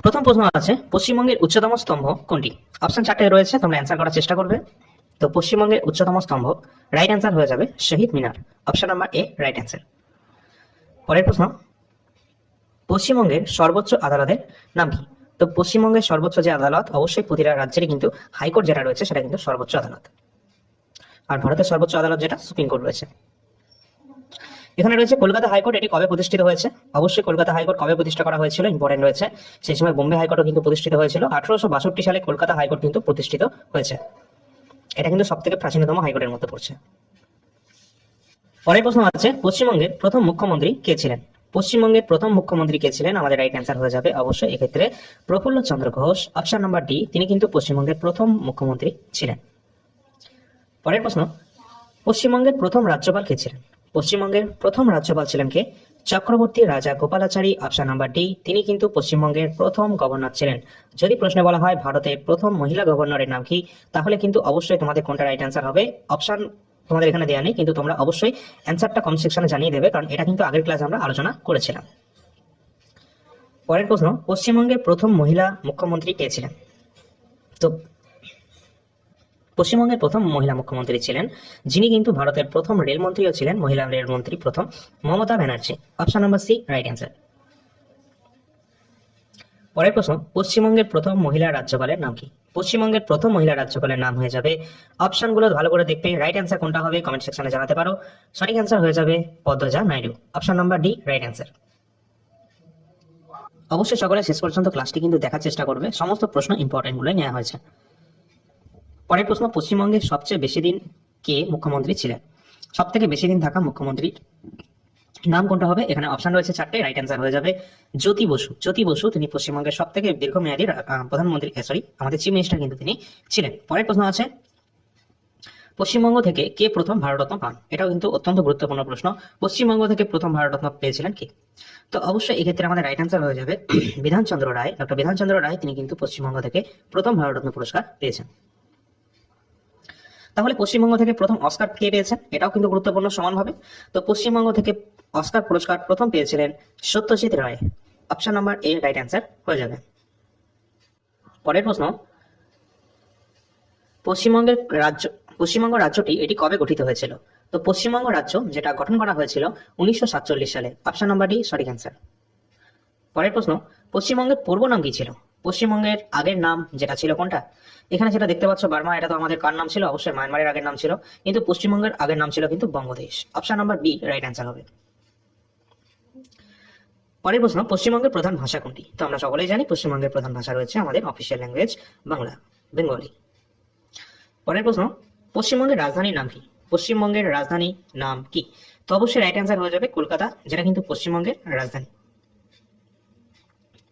প্রথম প্রশ্ন আছে, পশ্চিমবঙ্গের উচ্চতম স্তম্ভ কোনটি? অপশন 4টে রয়েছে, তোমরা অ্যান্সার করার চেষ্টা করবে। তো পশ্চিমবঙ্গের উচ্চতম স্তম্ভ, রাইট অ্যান্সার হয়ে যাবে Shaheed Minar. Option number A right answer. পরের প্রশ্ন, পশ্চিমবঙ্গের সর্বোচ্চ আদালতের নাম কি? তো পশ্চিমবঙ্গের সর্বোচ্চ যে আদালত, অবশ্যই প্রতিটা রাজ্যেরই কিন্তু হাইকোর্ট যেটা রয়েছে সেটা কিন্তু সর্বোচ্চ আদালত, আর ভারতের সর্বোচ্চ আদালত যেটা সুপ্রিম কোর্ট রয়েছে। এখানে রয়েছে কলকাতা হাইকোর্ট, এটি কবে প্রতিষ্ঠিত হয়েছে? অবশ্যই কলকাতা হাইকোর্ট কবে প্রতিষ্ঠা করা হয়েছিল ইম্পর্টেন্ট রয়েছে। সেই সময় বোম্বে হাইকোর্টও কিন্তু প্রতিষ্ঠিত হয়েছিল। 1862 সালে কলকাতা হাইকোর্ট কিন্তু প্রতিষ্ঠিত হয়েছে। এটা কিন্তু সব থেকে প্রাচীনতম হাইকোর্টের মধ্যে পড়ছে। পরের প্রশ্ন আছে, পশ্চিমবঙ্গের প্রথম মুখ্যমন্ত্রী কে ছিলেন? পশ্চিমবঙ্গের প্রথম মুখ্যমন্ত্রী কে ছিলেন? আমাদের রাইট অ্যান্সার হয়ে যাবে অবশ্যই এক্ষেত্রে Prafulla Chandra Ghosh. Option number D, তিনি কিন্তু পশ্চিমবঙ্গের প্রথম মুখ্যমন্ত্রী ছিলেন। পরের প্রশ্ন, পশ্চিমবঙ্গের প্রথম রাজ্যপাল কে ছিলেন? পশ্চিমবঙ্গের প্রথম রাজ্যপাল ছিলেন কে? চক্রবর্তী রাজা গোপালাচারী। অপশন নাম্বার ডি, তিনি কিন্তু পশ্চিমবঙ্গের প্রথম গভর্নর ছিলেন। যদি প্রশ্নে বলা হয় ভারতের প্রথম মহিলা গভর্নরের নাম কি, তাহলে কিন্তু অবশ্যই তোমাদের কোনটা রাইট অ্যান্সার হবে। অপশন তোমাদের এখানে দেওয়া নেই, কিন্তু তোমরা অবশ্যই অ্যান্সারটা কমেন্ট সেকশনে জানিয়ে দেবে, কারণ এটা কিন্তু আগের ক্লাসে আমরা আলোচনা করেছিলাম। পরের প্রশ্ন, পশ্চিমবঙ্গের প্রথম মহিলা মুখ্যমন্ত্রী কে ছিলেন? তো পশ্চিমবঙ্গের প্রথম মহিলা মুখ্যমন্ত্রী ছিলেন, যিনি কিন্তু ভারতের প্রথম রেলমন্ত্রীও ছিলেন, মহিলা রেলমন্ত্রী প্রথম, Mamata Banerjee. Option number C right answer. পরের প্রশ্ন, পশ্চিমবঙ্গের প্রথম মহিলা রাজ্যপালের নাম কি? পশ্চিমবঙ্গের প্রথম মহিলা রাজ্যপালের নাম হয়ে যাবে, অপশনগুলো ভালো করে দেখবে, রাইট অ্যান্সার কোনটা হবে কমেন্ট সেকশনে জানাতে পারো। সঠিক অ্যান্সার হয়ে যাবে Padmaja Naidu. Option number D right answer. অবশ্যই সকলে শেষ পর্যন্ত ক্লাসটি কিন্তু দেখার চেষ্টা করবে, সমস্ত প্রশ্ন ইম্পর্টেন্ট গুলো নেওয়া হয়েছে। পরের প্রশ্ন, পশ্চিমবঙ্গের সবচেয়ে বেশি দিন কে মুখ্যমন্ত্রী ছিলেন? সব থেকে বেশি দিন থাকা মুখ্যমন্ত্রীর নাম কোনটা হবে? এখানে অপশন রয়েছে 4টে, রাইট অ্যান্সার হয়ে যাবে জ্যোতি বসু। জ্যোতি বসু তিনি পশ্চিমবঙ্গের সব থেকে দীর্ঘমেয়াদী প্রধানমন্ত্রী, আমাদের চিফ মিনিস্টার কিন্তু তিনি ছিলেন। পরের প্রশ্ন আছে, পশ্চিমবঙ্গ থেকে কে প্রথম ভারতরত্ন পান? এটাও কিন্তু অত্যন্ত গুরুত্বপূর্ণ প্রশ্ন। পশ্চিমবঙ্গ থেকে প্রথম ভারতরত্ন পেয়েছিলেন কে? তো অবশ্যই এক্ষেত্রে আমাদের রাইট অ্যান্সার হয়ে যাবে বিধানচন্দ্র রায়। ডক্টর বিধানচন্দ্র রায় তিনি কিন্তু পশ্চিমবঙ্গ থেকে প্রথম ভারতরত্ন পুরস্কার পেয়েছেন। তাহলে পশ্চিমবঙ্গ থেকে প্রথম অস্কার কে পেয়েছেন? এটাও কিন্তু গুরুত্বপূর্ণ সমানভাবে। তো পশ্চিমবঙ্গ থেকে অস্কার পুরস্কার প্রথম পেয়েছিলেন Satyajit Ray. Option number A right answer হয়ে যাবে। পরের প্রশ্ন, পশ্চিমবঙ্গ রাজ্যটি এটি কবে গঠিত হয়েছিল? তো পশ্চিমবঙ্গ রাজ্য যেটা গঠন করা হয়েছিল 1947 সালে। অপশন নাম্বার ডি সঠিক অ্যান্সার। পরের প্রশ্ন, পশ্চিমবঙ্গের পূর্ব নাম কি ছিল? পশ্চিমবঙ্গের আগের নাম যেটা ছিল কোনটা? এখানে যেটা দেখতে পাচ্ছ বার্মা, এটা তো আমাদের কার নাম ছিল? অবশ্যই মায়ানমারের আগের নাম ছিল, কিন্তু পশ্চিমবঙ্গের আগের নাম ছিল কিন্তু Bangadesh. Option number B right answer হবে। পরের প্রশ্ন, পশ্চিমবঙ্গের প্রধান ভাষা কোনটি? তো আমরা সকলেই জানি পশ্চিমবঙ্গের প্রধান ভাষা রয়েছে আমাদের অফিসিয়াল ল্যাঙ্গুয়েজ বাংলা, বেঙ্গলি। পরের প্রশ্ন, পশ্চিমবঙ্গের রাজধানীর নাম কি? পশ্চিমবঙ্গের রাজধানী নাম কি? তো অবশ্যই রাইট অ্যান্সার হয়ে যাবে কলকাতা, যেটা কিন্তু পশ্চিমবঙ্গের রাজধানী।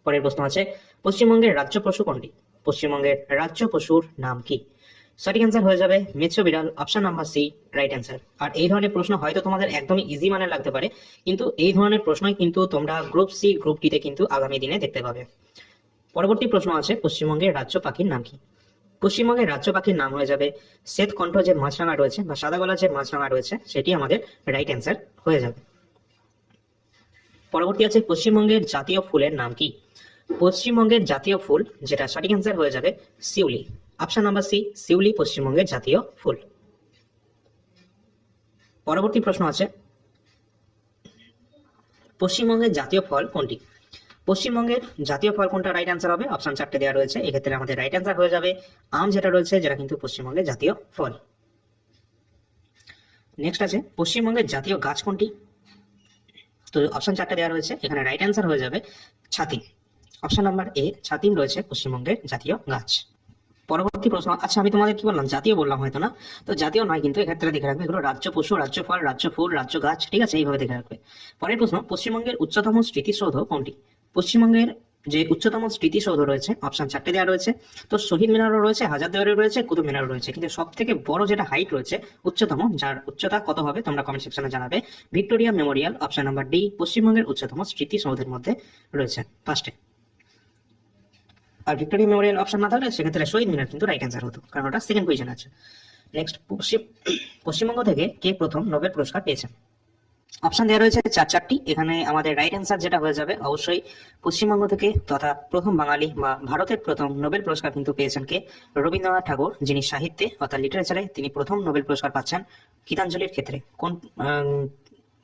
পরের প্রশ্ন আছে, পশ্চিমবঙ্গের রাজ্য পশু কোনটি? পশ্চিমবঙ্গের রাজ্য পশুর নাম কি? সঠিক অ্যান্সার হয়ে যাবে মেছো বিড়াল। Option number C right answer. আর এই ধরনের প্রশ্ন হয়তো তোমাদের একদমই ইজি মানে লাগতে পারে, কিন্তু এই ধরনের প্রশ্নই কিন্তু তোমরা গ্রুপ সি গ্রুপ ডিতে কিন্তু আগামী দিনে দেখতে পাবে। পরবর্তী প্রশ্ন আছে, পশ্চিমবঙ্গের রাজ্য পাখির নাম কি? পশ্চিমবঙ্গের রাজ্য পাখির নাম হয়ে যাবে শ্বেতকণ্ঠ যে মাছরাঙা রয়েছে বা সাদা গলা যে মাছরাঙা রয়েছে, সেটি আমাদের রাইট অ্যান্সার হয়ে যাবে। পরবর্তী আছে, পশ্চিমবঙ্গের জাতীয় ফুলের নাম কি? পশ্চিমবঙ্গের জাতীয় ফুল যেটা সঠিক অ্যান্সার হয়ে যাবে শিউলি। অপশন নাম্বার সি শিউলি পশ্চিমবঙ্গের জাতীয় ফুল। পরবর্তী প্রশ্ন আছে, পশ্চিমবঙ্গের জাতীয় ফল কোনটি? পশ্চিমবঙ্গের জাতীয় ফল কোনটা? রাইট অ্যান্সার হবে অপশন 4টে দেওয়া রয়েছে, এক্ষেত্রে আমাদের রাইট অ্যান্সার হয়ে যাবে আম, যেটা রয়েছে যেটা কিন্তু পশ্চিমবঙ্গের জাতীয় ফল। নেক্সট আছে, পশ্চিমবঙ্গের জাতীয় গাছ কোনটি? তো অপশন 4টে দেওয়া রয়েছে, এখানে রাইট অ্যান্সার হয়ে যাবে ছাতিম। অপশন নাম্বার এ ছাতিম রয়েছে পশ্চিমবঙ্গের জাতীয় গাছ। পরবর্তী প্রশ্ন, আচ্ছা আমি তোমাদের কি বললাম, জাতীয় বললাম হয়তো না, তো জাতীয় নয় কিন্তু এক্ষেত্রে দেখে রাখবে এগুলো রাজ্য পশু, রাজ্য ফল, রাজ্য ফুল, রাজ্য গাছ, ঠিক আছে, এইভাবে দেখে রাখবে। পরের প্রশ্ন, পশ্চিমবঙ্গের উচ্চতম স্মৃতিসৌধ কোনটি? পশ্চিমবঙ্গের যে উচ্চতম স্মৃতিসৌধ রয়েছে অপশন 4টে দেওয়া রয়েছে, তো শহীদ মিনারও রয়েছে, হাজারদুয়ারিও রয়েছে, কুতুব মিনারও রয়েছে, কিন্তু সব থেকে বড় যেটা হাইট রয়েছে উচ্চতম, যার উচ্চতা কত হবে তোমরা কমেন্ট সেকশনে জানাবে। Victoria Memorial. Option number D পশ্চিমবঙ্গের উচ্চতম স্মৃতিসৌধের মধ্যে রয়েছে ফার্স্টে। আর ভিক্টোরিয়া মেমোরিয়াল অপশন না থাকলে সেক্ষেত্রে শহীদ মিনার কিন্তু রাইট অ্যান্সার হতো, কারণ ওটা সেকেন্ড পজিশন আছে। নেক্সট, পশ্চিমবঙ্গ থেকে কে প্রথম নোবেল পুরস্কার পেয়েছেন? অপশন দেওয়া রয়েছে চারটি। এখানে আমাদের রাইট অ্যান্সার যেটা হয়ে যাবে অবশ্যই পশ্চিমবঙ্গ থেকে তথা প্রথম বাঙালি বা ভারতের প্রথম নোবেল পুরস্কার কিন্তু পেয়েছেন কে? রবীন্দ্রনাথ ঠাকুর, যিনি সাহিত্যে অর্থাৎ লিটারেচারে তিনি প্রথম নোবেল পুরস্কার পাচ্ছেন। গীতাঞ্জলির ক্ষেত্রে কোন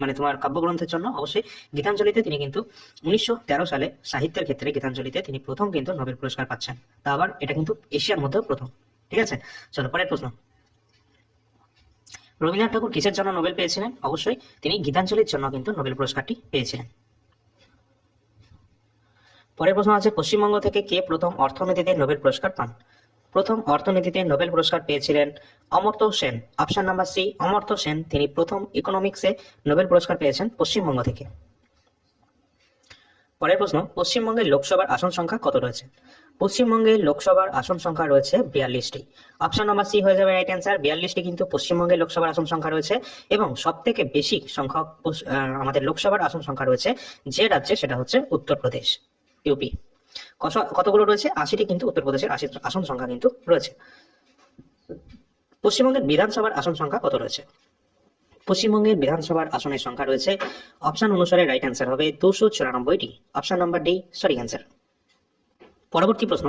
মানে তোমার কাব্যগ্রন্থের জন্য অবশ্যই গীতাঞ্জলিতে তিনি কিন্তু 1913 সালে সাহিত্যের ক্ষেত্রে গীতাঞ্জলিতে তিনি প্রথম কিন্তু নোবেল পুরস্কার পাচ্ছেন। তা আবার এটা কিন্তু এশিয়ার মধ্যেও প্রথম। ঠিক আছে, চলো পরের প্রশ্ন। রবীন্দ্রনাথ ঠাকুর কিসের জন্য নোবেল পেয়েছিলেন? অবশ্যই তিনি গীতাঞ্জলির জন্য কিন্তু নোবেল পুরস্কারটি পেয়েছিলেন। পরের প্রশ্ন আছে, পশ্চিমবঙ্গ থেকে কে প্রথম অর্থনীতিতে নোবেল পুরস্কার পান? প্রথম অর্থনীতিতে নোবেল পুরস্কার পেয়েছিলেন Amartya Sen. Option number C, Amartya Sen, তিনি প্রথম ইকোনমিক্সে নোবেল পুরস্কার পেয়েছেন পশ্চিমবঙ্গ থেকে। পরের প্রশ্ন, পশ্চিমবঙ্গের লোকসভার আসন সংখ্যা কত রয়েছে? পশ্চিমবঙ্গের লোকসভার আসন সংখ্যা রয়েছে 42টি। অপশন নাম্বার সি হয়ে যাবে রাইট অ্যান্সার। 42টি কিন্তু পশ্চিমবঙ্গের লোকসভার আসন সংখ্যা রয়েছে, এবং সব থেকে বেশি সংখ্যক আমাদের লোকসভার আসন সংখ্যা রয়েছে যে রাজ্যে, সেটা হচ্ছে উত্তরপ্রদেশ, ইউপি। কতগুলো রয়েছে? 80টি কিন্তু উত্তরপ্রদেশের আসন সংখ্যা কিন্তু রয়েছে। পশ্চিমবঙ্গের বিধানসভার আসন সংখ্যা কত রয়েছে? পশ্চিমবঙ্গের বিধানসভার আসনের সংখ্যা রয়েছে, অপশন অনুসারে রাইট অ্যান্সার হবে 294টি। অপশন নাম্বার ডি সঠিক অ্যান্সার। পরবর্তী প্রশ্ন,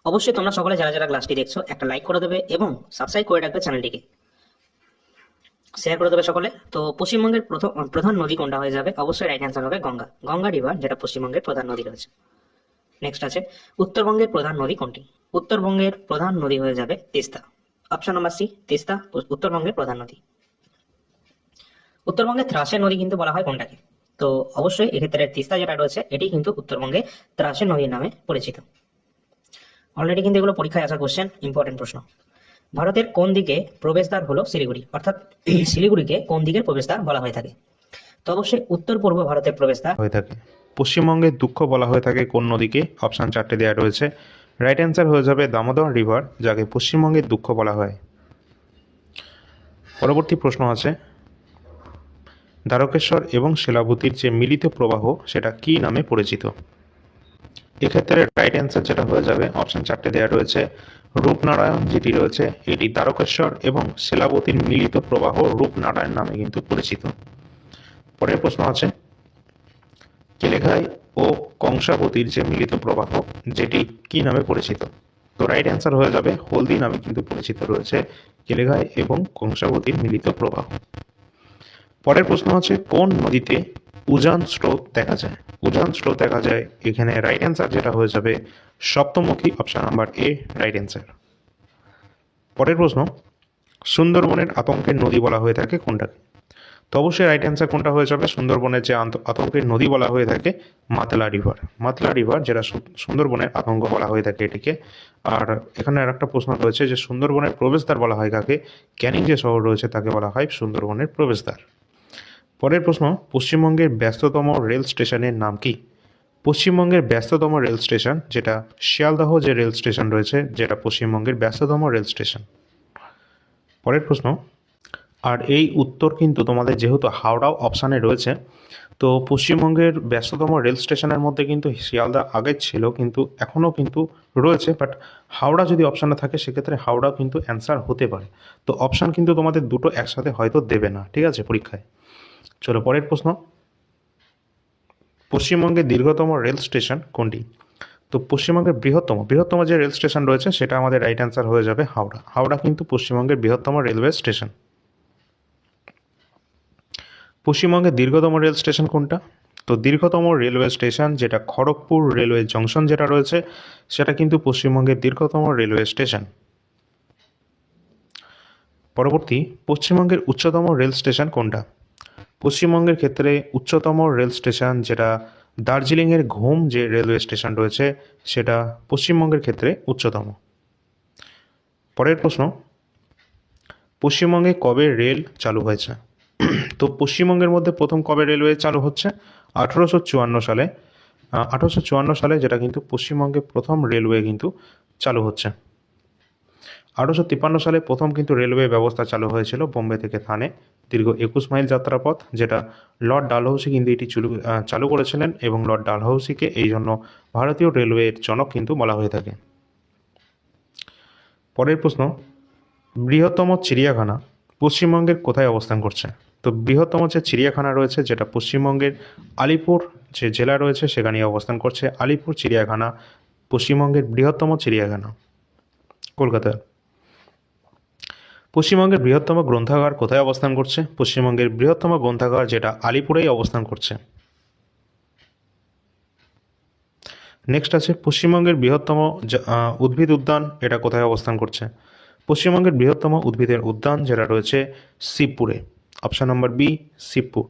অবশ্যই তোমরা সকলে যারা যারা ক্লাসটি দেখছো একটা লাইক করে দেবে এবং সাবস্ক্রাইব করে রাখবে চ্যানেলটিকে, শেয়ার করে দেবে সকলে। তো পশ্চিমবঙ্গের প্রধান নদী কোনটা হয়ে যাবে? অবশ্যই রাইট অ্যান্সার হবে গঙ্গা। গঙ্গা রিভার, যেটা পশ্চিমবঙ্গের প্রধান নদী রয়েছে। নেক্সট আছে, উত্তরবঙ্গের প্রধান নদী কোনটি? উত্তরবঙ্গের প্রধান নদী হয়ে যাবে Teesta. Option number C, Teesta উত্তরবঙ্গের প্রধান নদী। উত্তরবঙ্গের ত্রাসের নদী কিন্তু বলা হয় কোনটাকে? তো অবশ্যই এক্ষেত্রে তিস্তা যেটা রয়েছে এটি কিন্তু উত্তরবঙ্গে ত্রাসের নদীর নামে পরিচিত। অলরেডি কিন্তু এগুলো পরীক্ষায় আসা কোশ্চেন, ইম্পর্টেন্ট প্রশ্ন। ভারতের কোন দিকে প্রবেশদ্বার হলো শিলিগুড়ি? অর্থাৎ শিলিগুড়িকে কোন দিকের প্রবেশদ্বার বলা হয়ে থাকে? তো অবশ্যই উত্তর পূর্ব ভারতের প্রবেশদ্বার হয়ে থাকে। পশ্চিমবঙ্গের দুঃখ বলা হয়ে থাকে কোন নদীকে? অপশান 4টে দেওয়া রয়েছে। রাইট অ্যান্সার হয়ে যাবে দামোদর রিভার, যাকে পশ্চিমবঙ্গের দুঃখ বলা হয়। পরবর্তী প্রশ্ন আছে, দ্বারকেশ্বর এবং শিলাবতীর যে মিলিত প্রবাহ সেটা কি নামে পরিচিত? এক্ষেত্রে রাইট অ্যান্সার যেটা হয়ে যাবে, অপশান 4টে দেওয়া রয়েছে, রূপনারায়ণ যেটি রয়েছে এটি দ্বারকেশ্বর এবং শিলাবতীর মিলিত প্রবাহ রূপনারায়ণ নামে কিন্তু পরিচিত। পরের প্রশ্ন আছে, কেলেঘাই ও কংসাবতীর যে মিলিত প্রবাহ যেটি কি নামে পরিচিত? তো রাইট অ্যান্সার হয়ে যাবে হলদি নামে কিন্তু পরিচিত রয়েছে কেলেঘাই এবং কংসাবতীর মিলিত প্রবাহ। পরের প্রশ্ন আছে, কোন নদীতে উজান স্রোত দেখা যায়? উজান স্রোত দেখা যায়, এখানে রাইট অ্যান্সার যেটা হয়ে যাবে সপ্তমুখী। Option number A right answer. পরের প্রশ্ন, সুন্দরবনের আতঙ্কের নদী বলা হয়ে থাকে কোনটাকে? তো অবশ্যই রাইট অ্যান্সার কোনটা হয়ে যাবে, সুন্দরবনের যে আতঙ্কের নদী বলা হয়ে থাকে মাতলা রিভার। মাতলা রিভার, যেটা সুন্দরবনের আতঙ্ক বলা হয়ে থাকে এটিকে। আর এখানে আর একটা প্রশ্ন রয়েছে যে সুন্দরবনের প্রবেশদ্বার বলা হয় কাকে? ক্যানিং যে শহর রয়েছে তাকে বলা হয় সুন্দরবনের প্রবেশদ্বার। পরের প্রশ্ন, পশ্চিমবঙ্গের ব্যস্ততম রেল স্টেশনের নাম কি? পশ্চিমবঙ্গের ব্যস্ততম রেল স্টেশন, যেটা শিয়ালদহ যে রেল স্টেশন রয়েছে, যেটা পশ্চিমবঙ্গের ব্যস্ততম রেল স্টেশন। পরের প্রশ্ন, আর এই উত্তর কিন্তু তোমাদের যেহেতু হাওড়াও অপশানে রয়েছে, তো পশ্চিমবঙ্গের ব্যস্ততম রেল স্টেশনের মধ্যে কিন্তু শিয়ালদা আগে ছিল, কিন্তু এখনও কিন্তু রয়েছে, বাট হাওড়া যদি অপশানে থাকে সেক্ষেত্রে হাওড়াও কিন্তু অ্যান্সার হতে পারে। তো অপশান কিন্তু তোমাদের দুটো একসাথে হয়তো দেবে না, ঠিক আছে, পরীক্ষায়। চলো পরের প্রশ্ন, পশ্চিমবঙ্গের দীর্ঘতম রেল স্টেশন কোনটি? তো পশ্চিমবঙ্গের বৃহত্তম যে রেল স্টেশন রয়েছে সেটা আমাদের রাইট অ্যান্সার হয়ে যাবে হাওড়া। হাওড়া কিন্তু পশ্চিমবঙ্গের বৃহত্তম রেলওয়ে স্টেশন। পশ্চিমবঙ্গের দীর্ঘতম রেল স্টেশন কোনটা? তো দীর্ঘতম রেলওয়ে স্টেশন, যেটা খড়গপুর রেলওয়ে জংশন যেটা রয়েছে, সেটা কিন্তু পশ্চিমবঙ্গের দীর্ঘতম রেলওয়ে স্টেশন। পরবর্তী, পশ্চিমবঙ্গের উচ্চতম রেল স্টেশন কোনটা? পশ্চিমবঙ্গের ক্ষেত্রে উচ্চতম রেল স্টেশন, যেটা দার্জিলিংয়ের ঘুম যে রেলওয়ে স্টেশন রয়েছে, সেটা পশ্চিমবঙ্গের ক্ষেত্রে উচ্চতম। পরের প্রশ্ন, পশ্চিমবঙ্গে কবে রেল চালু হয়েছে? তো পশ্চিমবঙ্গের মধ্যে প্রথম কবে রেলওয়ে চালু হচ্ছে? 1854 সালে। 1854 সালে, যেটা কিন্তু পশ্চিমবঙ্গে প্রথম রেলওয়ে কিন্তু চালু হচ্ছে। 1853 সালে প্রথম কিন্তু রেলওয়ে ব্যবস্থা চালু হয়েছিল বোম্বে থেকে থানে, দীর্ঘ 21 মাইল যাত্রাপথ, যেটা লর্ড ডালহৌসি কিন্তু এটি চালু করেছিলেন, এবং লর্ড ডালহৌসিকে এই জন্য ভারতীয় রেলওয়ের জনক কিন্তু বলা হয়ে থাকে। পরের প্রশ্ন, বৃহত্তম চিড়িয়াখানা পশ্চিমবঙ্গের কোথায় অবস্থান করছে? তো বৃহত্তম যে চিড়িয়াখানা রয়েছে যেটা পশ্চিমবঙ্গের আলিপুর যে জেলা রয়েছে সেখানে অবস্থান করছে আলিপুর চিড়িয়াখানা, পশ্চিমবঙ্গের বৃহত্তম চিড়িয়াখানা কলকাতায়। পশ্চিমবঙ্গের বৃহত্তম গ্রন্থাগার কোথায় অবস্থান করছে? পশ্চিমবঙ্গের বৃহত্তম গ্রন্থাগার যেটা আলিপুরেই অবস্থান করছে। নেক্সট আছে পশ্চিমবঙ্গের বৃহত্তম উদ্ভিদ উদ্যান, এটা কোথায় অবস্থান করছে? পশ্চিমবঙ্গের বৃহত্তম উদ্ভিদের উদ্যান যেটা রয়েছে শিবপুরে। Option number B, Shibpur.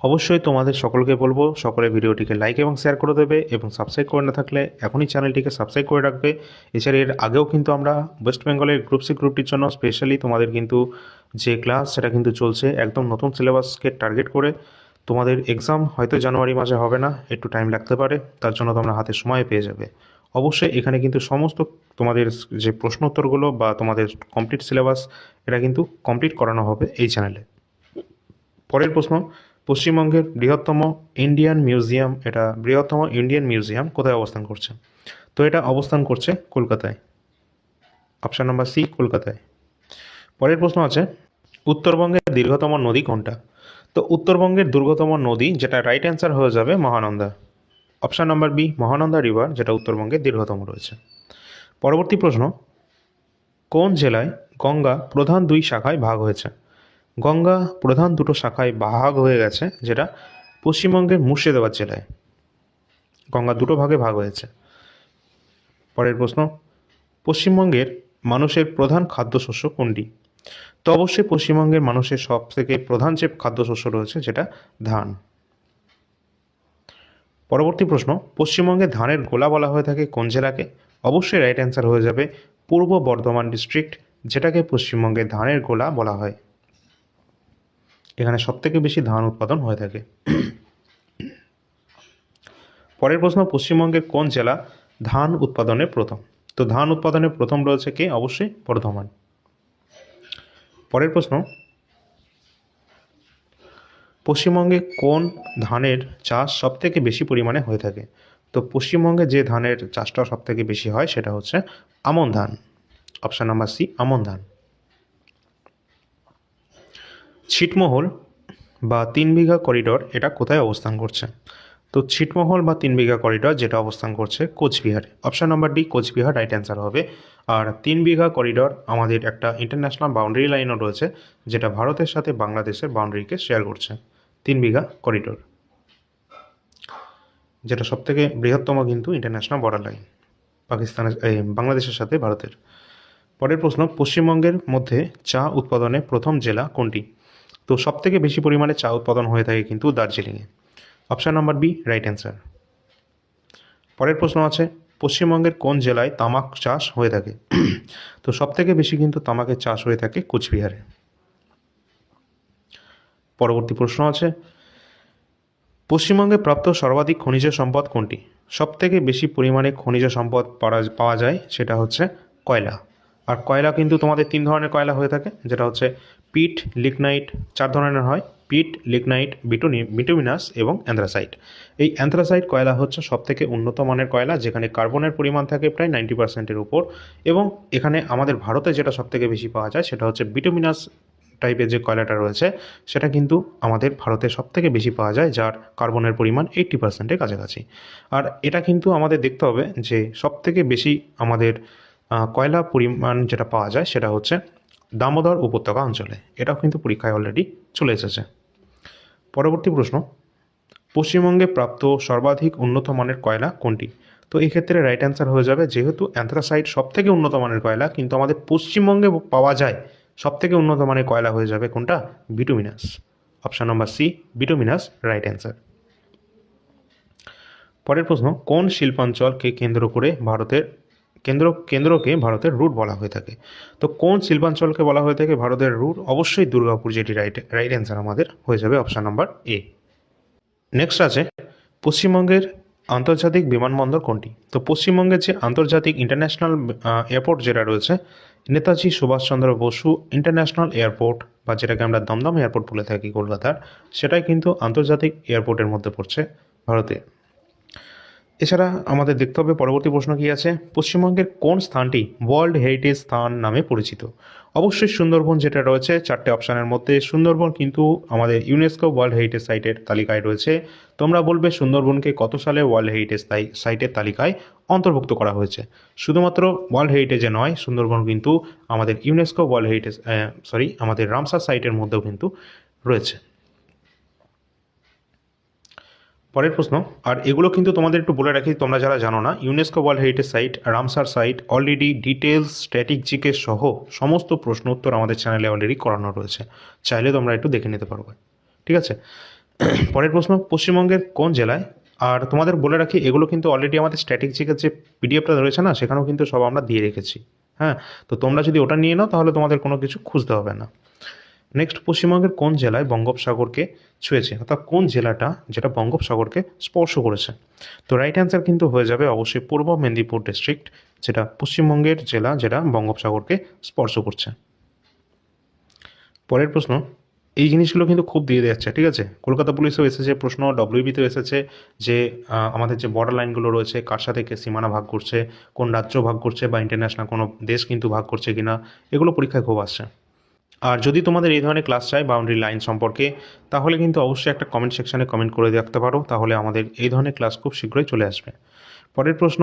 অবশ্যই তোমাদের সকলকে বলবো সকলে ভিডিওটিকে লাইক এবং শেয়ার করে দেবে এবং সাবস্ক্রাইব করে না থাকলে এখনই চ্যানেলটিকে সাবস্ক্রাইব করে রাখবে। এছাড়া এর আগেও কিন্তু আমরা ওয়েস্ট বেঙ্গলের গ্রুপ সি গ্রুপটির জন্য স্পেশালি তোমাদের কিন্তু যে ক্লাস সেটা কিন্তু চলছে একদম নতুন সিলেবাসকে টার্গেট করে। তোমাদের এক্সাম হয়তো জানুয়ারি মাসে হবে না, একটু টাইম লাগতে পারে, তার জন্য তোমরা হাতে সময় পেয়ে যাবে। অবশ্যই এখানে কিন্তু সমস্ত তোমাদের যে প্রশ্ন উত্তরগুলো বা তোমাদের কমপ্লিট সিলেবাস এটা কিন্তু কমপ্লিট করানো হবে এই চ্যানেলে। পরের প্রশ্ন, পশ্চিমবঙ্গের বৃহত্তম ইন্ডিয়ান মিউজিয়াম, এটা বৃহত্তম ইন্ডিয়ান মিউজিয়াম কোথায় অবস্থান করছে? তো এটা অবস্থান করছে কলকাতায়। অপশান নাম্বার সি, কলকাতায়। পরের প্রশ্ন আছে উত্তরবঙ্গের দীর্ঘতম নদী কোনটা? তো উত্তরবঙ্গের দীর্ঘতম নদী যেটা রাইট অ্যান্সার হয়ে যাবে Mahananda. Option number B, Mahananda river, যেটা উত্তরবঙ্গের দীর্ঘতম রয়েছে। পরবর্তী প্রশ্ন, কোন জেলায় গঙ্গা প্রধান দুই শাখায় ভাগ হয়েছে? গঙ্গা প্রধান দুটো শাখায় ভাগ হয়ে গেছে, যেটা পশ্চিমবঙ্গের মুর্শিদাবাদ জেলায় গঙ্গা দুটো ভাগে ভাগ হয়েছে। পরের প্রশ্ন, পশ্চিমবঙ্গের মানুষের প্রধান খাদ্যশস্য কোনটি? তো অবশ্যই পশ্চিমবঙ্গের মানুষের সব থেকে প্রধান যে খাদ্যশস্য রয়েছে যেটা ধান। পরবর্তী প্রশ্ন, পশ্চিমবঙ্গে ধানের গোলা বলা হয়ে থাকে কোন জেলাকে? অবশ্যই রাইট অ্যান্সার হয়ে যাবে পূর্ব বর্ধমান ডিস্ট্রিক্ট, যেটাকে পশ্চিমবঙ্গে ধানের গোলা বলা হয়। এখানে সবথেকে বেশি ধান উৎপাদন হয়ে থাকে। পরের প্রশ্ন, পশ্চিমবঙ্গের কোন জেলা ধান উৎপাদনে প্রথম? তো ধান উৎপাদনে প্রথম রয়েছে কে? অবশ্যই বর্ধমান। পরের প্রশ্ন, পশ্চিমবঙ্গে কোন ধানের চাষ সবথেকে বেশি পরিমাণে হয়ে থাকে? তো পশ্চিমবঙ্গে যে ধানের চাষটা সবথেকে বেশি হয় সেটা হচ্ছে আমন ধান। অপশান নাম্বার সি, আমন ধান। ছিটমহল বা 3 বিঘা করিডোর এটা কোথায় অবস্থান করছে? তো ছিটমহল বা 3 বিঘা করিডোর যেটা অবস্থান করছে কোচবিহারে। Option number D, Cooch Behar right answer হবে। আর 3 বিঘা করিডোর আমাদের একটা ইন্টারন্যাশনাল বাউন্ডারি লাইনও রয়েছে যেটা ভারতের সাথে বাংলাদেশের বাউন্ডারিকে শেয়ার করছে। 3 বিঘা করিডোর যেটা সবথেকে বৃহত্তম কিন্তু ইন্টারন্যাশনাল বর্ডার লাইন পাকিস্তানের বাংলাদেশের সাথে ভারতের। পরের প্রশ্ন, পশ্চিমবঙ্গের মধ্যে চা উৎপাদনে প্রথম জেলা কোনটি? তো সবথেকে বেশি পরিমাণে চা উৎপাদন হয়ে থাকে কিন্তু দার্জিলিংয়ে। Option number B, right answer. পরের প্রশ্ন আছে পশ্চিমবঙ্গের কোন জেলায় তামাক চাষ হয়ে থাকে? তো সবথেকে বেশি কিন্তু তামাকের চাষ হয়ে থাকে কোচবিহারে। পরবর্তী প্রশ্ন আছে পশ্চিমবঙ্গে প্রাপ্ত সর্বাধিক খনিজ সম্পদ কোনটি? সবথেকে বেশি পরিমাণে খনিজ সম্পদ পাওয়া যায় সেটা হচ্ছে কয়লা। আর কয়লা কিন্তু তোমাদের 3 ধরনের কয়লা হয়ে থাকে, যেটা হচ্ছে পিট, লিগনাইট, 4 ধরনের হয়। পিট, লিগনাইট, বিটুমিনাস এবং অ্যান্থ্রাসাইট। এই অ্যান্থ্রাসাইট কয়লা হচ্ছে সবথেকে উন্নত মানের কয়লা, যেখানে কার্বনের পরিমাণ থাকে প্রায় 90%-এর উপর। এবং এখানে আমাদের ভারতে যেটা সবথেকে বেশি পাওয়া যায় সেটা হচ্ছে বিটুমিনাস টাইপের যে কয়লাটা রয়েছে সেটা কিন্তু আমাদের ভারতে সবথেকে বেশি পাওয়া যায়, যার কার্বনের পরিমাণ 80%-এর কাছাকাছি। আর এটা কিন্তু আমাদের দেখতে হবে যে সবথেকে বেশি আমাদের কয়লা পরিমাণ যেটা পাওয়া যায় সেটা হচ্ছে দামোদর উপত্যকা অঞ্চলে। এটাও কিন্তু পরীক্ষায় অলরেডি চলে এসেছে। পরবর্তী প্রশ্ন, পশ্চিমবঙ্গে প্রাপ্ত সর্বাধিক উন্নত মানের কয়লা কোনটি? তো এক্ষেত্রে রাইট অ্যান্সার হয়ে যাবে, যেহেতু অ্যান্থ্রাসাইট সবথেকে উন্নত মানের কয়লা কিন্তু আমাদের পশ্চিমবঙ্গে পাওয়া যায়, সবথেকে উন্নত মানের কয়লা হয়ে যাবে কোনটা? Bituminous. Option number C, bituminous right answer. পরের প্রশ্ন, কোন শিল্পাঞ্চলকে কেন্দ্র করে কেন্দ্রকে ভারতের রুট বলা হয়ে থাকে? তো কোন শিল্পাঞ্চলকে বলা হয়ে থাকে ভারতের রুট? অবশ্যই দুর্গাপুর, যেটি রাইট অ্যান্সার আমাদের হয়ে যাবে অপশান নাম্বার এ। নেক্সট আছে পশ্চিমবঙ্গের আন্তর্জাতিক বিমানবন্দর কোনটি? তো পশ্চিমবঙ্গের যে আন্তর্জাতিক ইন্টারন্যাশনাল এয়ারপোর্ট যেটা রয়েছে নেতাজি সুভাষচন্দ্র বসু ইন্টারন্যাশনাল এয়ারপোর্ট, বা যেটাকে আমরা দমদম এয়ারপোর্ট বলে থাকি কলকাতার, সেটাই কিন্তু আন্তর্জাতিক এয়ারপোর্টের মধ্যে পড়ছে ভারতে। এছাড়া আমাদের দেখতে হবে পরবর্তী প্রশ্ন কি আছে, পশ্চিমবঙ্গের কোন স্থানটি ওয়ার্ল্ড হেরিটেজ স্থান নামে পরিচিত। অবশ্যই সুন্দরবন যেটা রয়েছে, চারটে অপশানের মধ্যে সুন্দরবন কিন্তু আমাদের ইউনেস্কো ওয়ার্ল্ড হেরিটেজ সাইটের তালিকায় রয়েছে। তোমরা বলবে সুন্দরবনকে কত সালে ওয়ার্ল্ড হেরিটেজ সাইটের তালিকায় অন্তর্ভুক্ত করা হয়েছে। শুধুমাত্র ওয়ার্ল্ড হেরিটেজে নয়, সুন্দরবন কিন্তু আমাদের ইউনেস্কো ওয়ার্ল্ড হেরিটেজ আমাদের রামসার সাইটের মধ্যেও কিন্তু রয়েছে। পরের প্রশ্ন, আর এগুলো কিন্তু তোমাদের একটু বলে রাখি, তোমরা যারা জানো না, UNESCO world heritage site, Ramsar site already details static GK সহ সমস্ত প্রশ্ন উত্তর আমাদের চ্যানেলে অলরেডি করানো রয়েছে, চাইলে তোমরা একটু দেখে নিতে পারবে। ঠিক আছে, পরের প্রশ্ন, পশ্চিমবঙ্গের কোন জেলায়, আর তোমাদের বলে রাখি এগুলো কিন্তু অলরেডি আমাদের স্ট্যাটিক জিকের যে পিডিএফটা রয়েছে না, সেখানেও কিন্তু সব আমরা দিয়ে রেখেছি। হ্যাঁ, তো তোমরা যদি ওটা নিয়ে নাও তাহলে তোমাদের কোনো কিছু খুঁজতে হবে না। নেক্সট, পশ্চিমবঙ্গের কোন জেলায় বঙ্গোপসাগরকে ছুঁয়েছে, অর্থাৎ কোন জেলাটা যেটা বঙ্গোপসাগরকে স্পর্শ করেছে। তো রাইট অ্যান্সার কিন্তু হয়ে যাবে অবশ্যই পূর্ব মেদিনীপুর ডিস্ট্রিক্ট, যেটা পশ্চিমবঙ্গের জেলা যেটা বঙ্গোপসাগরকে স্পর্শ করছে। পরের প্রশ্ন, এই জিনিসগুলো কিন্তু খুব দিয়ে যাচ্ছে। ঠিক আছে, কলকাতা পুলিশেও এসেছে প্রশ্ন, ডব্লিউবিতেও এসেছে যে আমাদের যে বর্ডার লাইনগুলো রয়েছে কার সাথে কে সীমানা ভাগ করছে, কোন রাজ্য ভাগ করছে বা ইন্টারন্যাশনাল কোনো দেশ কিন্তু ভাগ করছে কিনা, এগুলো পরীক্ষায় খুব আসছে। আর যদি তোমাদের এই ধরনের ক্লাস চাই বাউন্ডারি লাইন সম্পর্কে, তাহলে কিন্তু অবশ্যই একটা কমেন্ট সেকশানে কমেন্ট করে রাখতে পারো, তাহলে আমাদের এই ধরনের ক্লাস খুব শীঘ্রই চলে আসবে। পরের প্রশ্ন,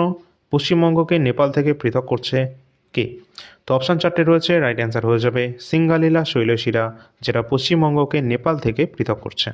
পশ্চিমবঙ্গকে নেপাল থেকে পৃথক করছে কে। তো অপশান চারটে রয়েছে, রাইট অ্যান্সার হয়ে যাবে সিঙ্গালীলা শৈলশিরা, যেটা পশ্চিমবঙ্গকে নেপাল থেকে পৃথক করছে।